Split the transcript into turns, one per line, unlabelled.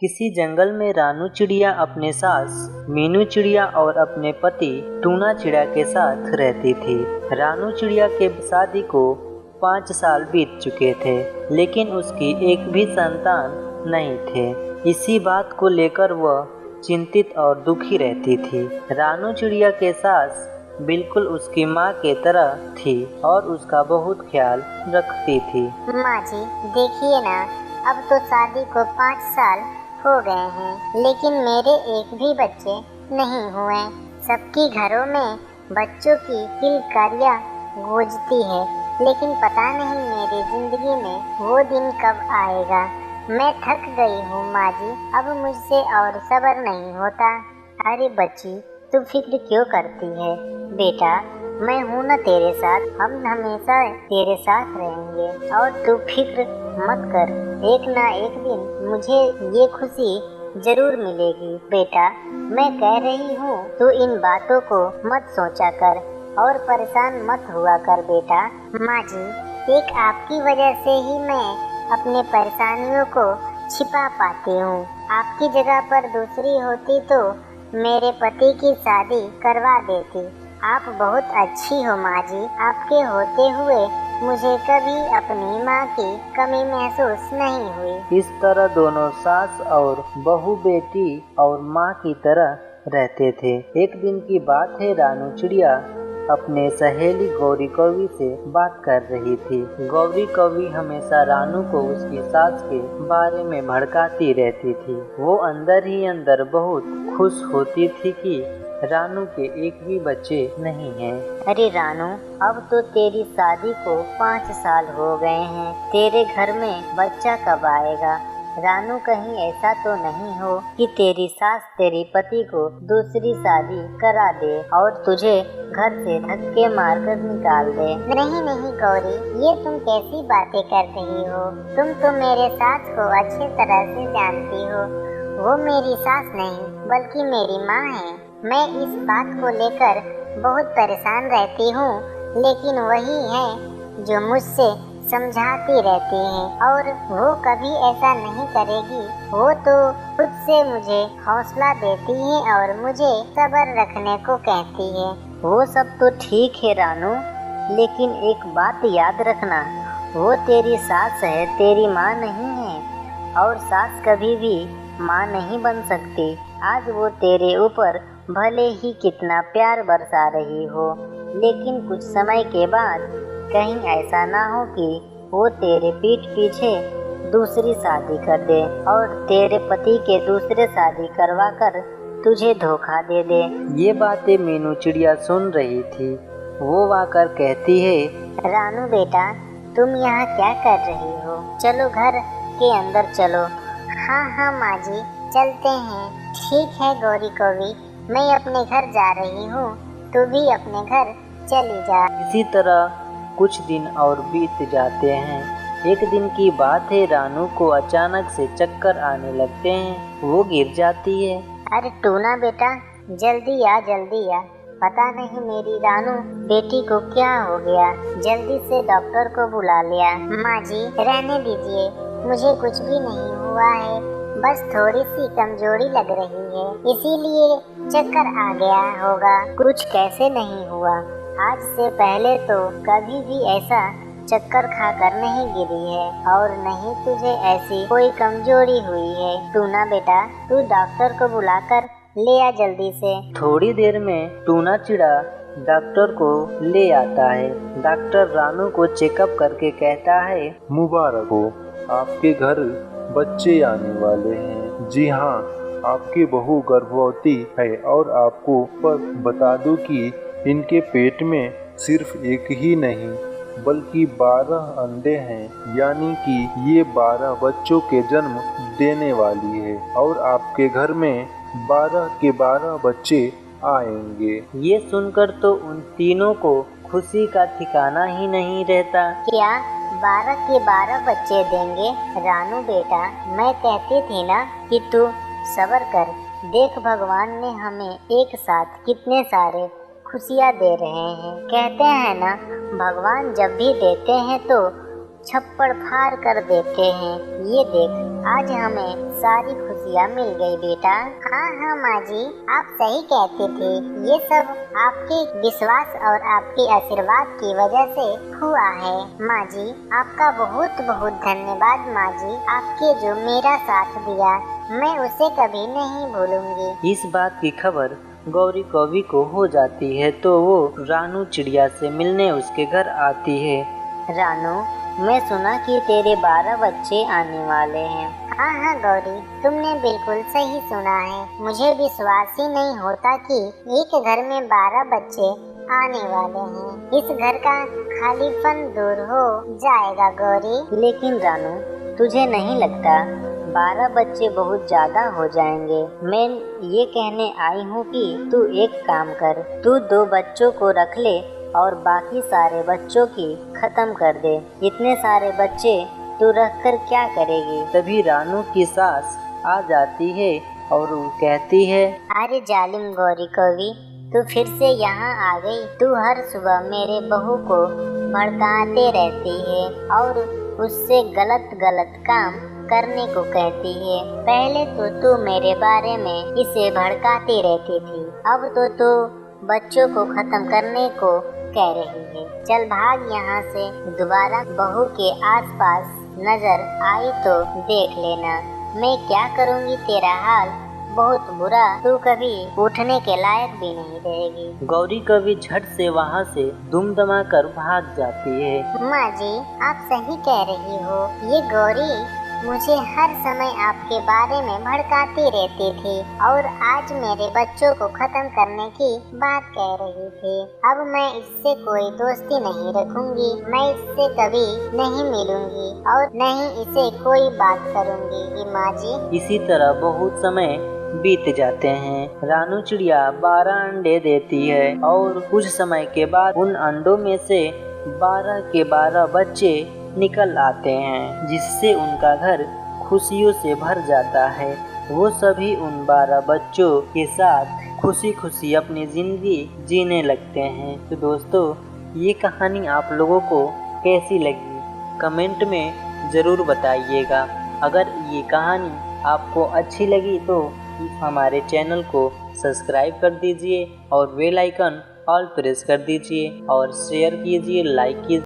किसी जंगल में रानू चिड़िया अपने सास मीनू चिड़िया और अपने पति टूना चिड़िया के साथ रहती थी। रानू चिड़िया के शादी को 5 साल बीत चुके थे, लेकिन उसकी एक भी संतान नहीं थे। इसी बात को लेकर वह चिंतित और दुखी रहती थी। रानू चिड़िया के सास बिल्कुल उसकी माँ के तरह थी और उसका बहुत ख्याल रखती थी।
माँ जी देखिए ना, अब तो शादी को 5 साल हो गए हैं, लेकिन मेरे एक भी बच्चे नहीं हुए। सबके घरों में बच्चों की किलकारियाँ गूंजती है, लेकिन पता नहीं मेरी जिंदगी में वो दिन कब आएगा। मैं थक गई हूँ माँ जी, अब मुझसे और सब्र नहीं होता। अरे बच्ची, तू फिक्र क्यों करती है? बेटा, मैं हूँ ना तेरे साथ, हम हमेशा तेरे साथ रहेंगे और तू फिक्र मत कर। एक ना एक दिन मुझे ये खुशी जरूर मिलेगी। बेटा, मैं कह रही हूँ, तू इन बातों को मत सोचा कर और परेशान मत हुआ कर बेटा। माँ जी, एक आपकी वजह से ही मैं अपने परेशानियों को छिपा पाती हूँ। आपकी जगह पर दूसरी होती तो मेरे पति की शादी करवा देती। आप बहुत अच्छी हो माँ जी, आपके होते हुए मुझे कभी अपनी माँ की कमी महसूस नहीं हुई।
इस तरह दोनों सास और बहू बेटी और माँ की तरह रहते थे। एक दिन की बात है, रानू चिड़िया अपने सहेली गौरी कौवी से बात कर रही थी। गौरी कौवी हमेशा रानू को उसकी सास के बारे में भड़काती रहती थी। वो अंदर ही अंदर बहुत खुश होती थी कि रानू के एक भी बच्चे नहीं हैं।
अरे रानू, अब तो तेरी शादी को 5 साल हो गए हैं, तेरे घर में बच्चा कब आएगा? रानू, कहीं ऐसा तो नहीं हो कि तेरी सास तेरी पति को दूसरी शादी करा दे और तुझे घर से धक्के मारकर निकाल दे। नहीं नहीं गौरी, ये तुम कैसी बातें कर रही हो? तुम तो मेरे सास को अच्छी तरह से जानती हो। वो मेरी सास नहीं बल्कि मेरी माँ है। मैं इस बात को लेकर बहुत परेशान रहती हूँ, लेकिन वही है जो मुझसे समझाती रहती हैं और वो कभी ऐसा नहीं करेगी। वो तो खुद से मुझे हौसला देती है और मुझे सब्र रखने को कहती है।
वो सब तो ठीक है रानू, लेकिन एक बात याद रखना, वो तेरी सास है, तेरी माँ नहीं है। और सास कभी भी माँ नहीं बन सकती। आज वो तेरे ऊपर भले ही कितना प्यार बरसा रही हो, लेकिन कुछ समय के बाद कहीं ऐसा ना हो कि वो तेरे पीठ पीछे दूसरी शादी कर दे और तेरे पति के दूसरे शादी करवा कर तुझे धोखा दे दे। ये बातें मीनू चिड़िया सुन रही थी। वो आकर कहती है,
रानू बेटा, तुम यहाँ क्या कर रही हो? चलो घर के अंदर चलो। हाँ हाँ माँ जी, चलते हैं। ठीक है गौरी कौवी, मैं अपने घर जा रही हूँ, तू भी अपने घर चली जा।
इसी तरह कुछ दिन और बीत जाते हैं। एक दिन की बात है, रानू को अचानक से चक्कर आने लगते हैं। वो गिर जाती है।
अरे टूना बेटा, जल्दी आ जल्दी आ, पता नहीं मेरी रानू बेटी को क्या हो गया। जल्दी से डॉक्टर को बुला लिया। माँ जी रहने दीजिए, मुझे कुछ भी नहीं हुआ है, बस थोड़ी सी कमजोरी लग रही है, इसीलिए चक्कर आ गया होगा। कुछ कैसे नहीं हुआ, आज से पहले तो कभी भी ऐसा चक्कर खाकर नहीं गिरी है और नहीं तुझे ऐसी कोई कमजोरी हुई है। टूना बेटा, तू डॉक्टर को बुलाकर ले आ जल्दी से।
थोड़ी देर में टूना चिड़ा डॉक्टर को ले आता है। डॉक्टर रानू को चेकअप करके कहता है,
मुबारक हो, आपके घर बच्चे आने वाले हैं। जी हाँ, आपकी बहू गर्भवती है और आपको पर बता दूं कि इनके पेट में सिर्फ एक ही नहीं बल्कि 12 अंडे हैं, यानी कि ये 12 बच्चों के जन्म देने वाली है और आपके घर में 12 के 12 बच्चे आएंगे।
ये सुनकर तो उन तीनों को खुशी का ठिकाना ही नहीं रहता।
क्या 12 के 12 बच्चे देंगे? रानू बेटा, मैं कहती थी ना कि तू सब्र कर। देख, भगवान ने हमें एक साथ कितने सारे खुशियाँ दे रहे हैं। कहते हैं ना, भगवान जब भी देते हैं तो छप्पड़ फाड़ कर देते हैं। ये देख, आज हमें सारी खुशियाँ मिल गई बेटा। हाँ हाँ माँ जी, आप सही कहते थे। ये सब आपके विश्वास और आपके आशीर्वाद की वजह से हुआ है। माँ जी, आपका बहुत बहुत धन्यवाद माँ जी। आपके जो मेरा साथ दिया, मैं उसे कभी नहीं भूलूंगी।
इस बात की खबर गौरी कौवी को हो जाती है तो वो रानू चिड़िया से मिलने उसके घर आती है।
रानू, मैं सुना कि तेरे 12 बच्चे आने वाले हैं।
हाँ हाँ गौरी, तुमने बिल्कुल सही सुना है। मुझे विश्वास ही नहीं होता कि एक घर में 12 बच्चे आने वाले हैं। इस घर का खालीपन दूर हो जाएगा गौरी।
लेकिन रानू, तुझे नहीं लगता 12 बच्चे बहुत ज्यादा हो जाएंगे? मैं ये कहने आई हूँ कि तू एक काम कर, तू 2 बच्चों को रख ले और बाकी सारे बच्चों की खत्म कर दे। इतने सारे बच्चे तू रख कर क्या करेगी?
तभी रानू की सास आ जाती है और वो कहती है,
अरे जालिम गौरी कौवी, तू फिर से यहाँ आ गई। तू हर सुबह मेरे बहू को भड़काते रहती है और उससे गलत गलत काम करने को कहती है। पहले तो तू मेरे बारे में इसे भड़काती रहती थी, अब तो तू बच्चों को खत्म करने को कह रही है। चल भाग यहाँ से। दोबारा बहू के आसपास नजर आई तो देख लेना मैं क्या करूँगी। तेरा हाल बहुत बुरा, तू कभी उठने के लायक भी नहीं रहेगी।
गौरी कभी झट से वहाँ से दुम दमा कर भाग जाती है।
माँ जी, आप सही कह रही हो। ये गौरी मुझे हर समय आपके बारे में भड़काती रहती थी और आज मेरे बच्चों को खत्म करने की बात कह रही थी। अब मैं इससे कोई दोस्ती नहीं रखूंगी। मैं इससे कभी नहीं मिलूंगी और नहीं इसे कोई बात करूंगी। माँ जी,
इसी तरह बहुत समय बीत जाते हैं। रानू चिड़िया 12 अंडे देती है और कुछ समय के बाद उन अंडों में से 12 के 12 बच्चे निकल आते हैं, जिससे उनका घर खुशियों से भर जाता है। वो सभी उन 12 बच्चों के साथ खुशी खुशी अपनी जिंदगी जीने लगते हैं। तो दोस्तों, ये कहानी आप लोगों को कैसी लगी कमेंट में ज़रूर बताइएगा। अगर ये कहानी आपको अच्छी लगी तो हमारे चैनल को सब्सक्राइब कर दीजिए और बेल आइकन ऑल प्रेस कर दीजिए और शेयर कीजिए, लाइक कीजिए।